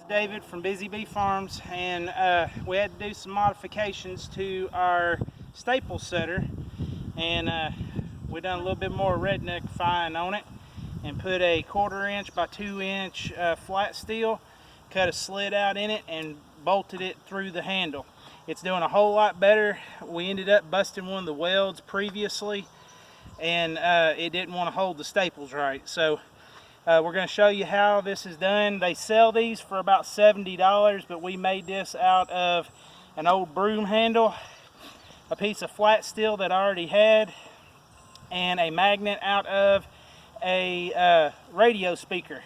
David from Busy Bee Farms, and we had to do some modifications to our staple setter, and we done a little bit more redneck fine on it and put a 1/4 inch by 2 inch flat steel, cut a slit out in it and bolted it through the handle. It's doing a whole lot better. We ended up busting one of the welds previously, and it didn't want to hold the staples right, so we're going to show you how this is done. They sell these for about $70, but we made this out of an old broom handle, a piece of flat steel that I already had, and a magnet out of a radio speaker,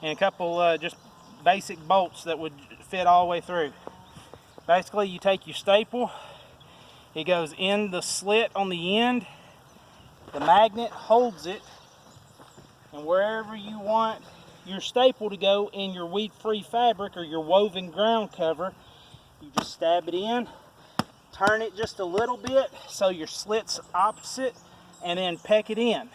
and a couple just basic bolts that would fit all the way through. Basically, you take your staple, it goes in the slit on the end, the magnet holds it, and wherever you want your staple to go in your weed-free fabric or your woven ground cover, you just stab it in, turn it just a little bit so your slit's opposite, and then peck it in.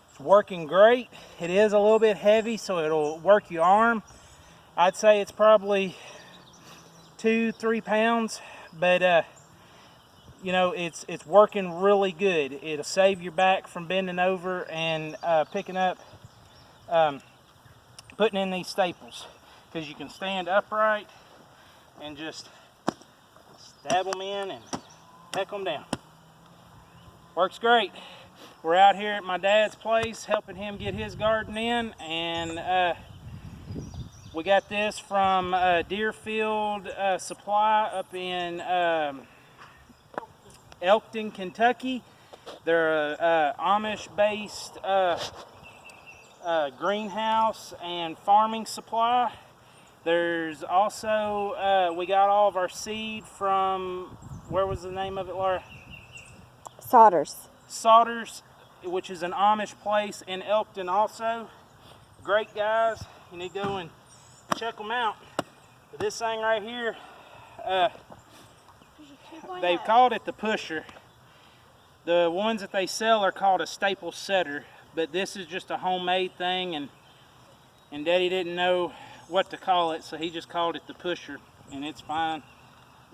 It's working great. It is a little bit heavy, so it'll work your arm. I'd say it's probably 2-3 pounds, but you know, it's working really good. It'll save your back from bending over and picking up, putting in these staples, because you can stand upright and just stab them in and peck them down. Works great. We're out here at my dad's place helping him get his garden in, and we got this from Deerfield Supply up in Elkton, Kentucky. They're a Amish-based greenhouse and farming supply. There's also, we got all of our seed from, where was the name of it, Laura? Sodders. Sodders, which is an Amish place in Elkton also. Great guys. You need to go and check them out. But this thing right here, they've called it the pusher. The ones that they sell are called a staple setter, but this is just a homemade thing, and Daddy didn't know what to call it, so he just called it the pusher, and it's fine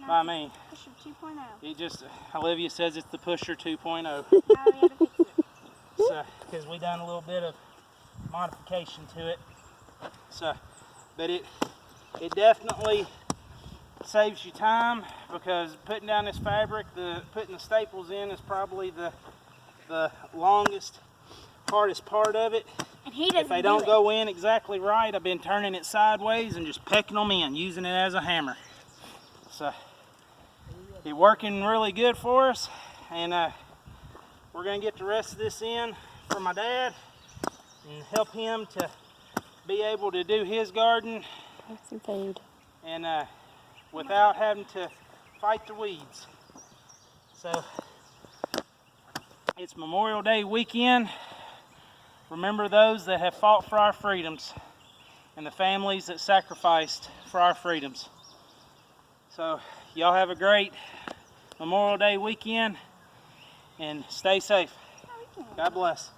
by me. Pusher 2.0. It just, Olivia says it's the pusher 2.0. Now we have to fix it. So, because we done a little bit of modification to it. So, but it definitely saves you time, because putting down this fabric, putting the staples in is probably the longest, hardest part of it. And he doesn't If they don't go in exactly right, I've been turning it sideways and just pecking them in, using it as a hammer. So it's working really good for us, and we're gonna get the rest of this in for my dad and help him to be able to do his garden Some food. and without having to fight the weeds. So it's Memorial Day weekend. Remember those that have fought for our freedoms and the families that sacrificed for our freedoms. So y'all have a great Memorial Day weekend and stay safe. God bless.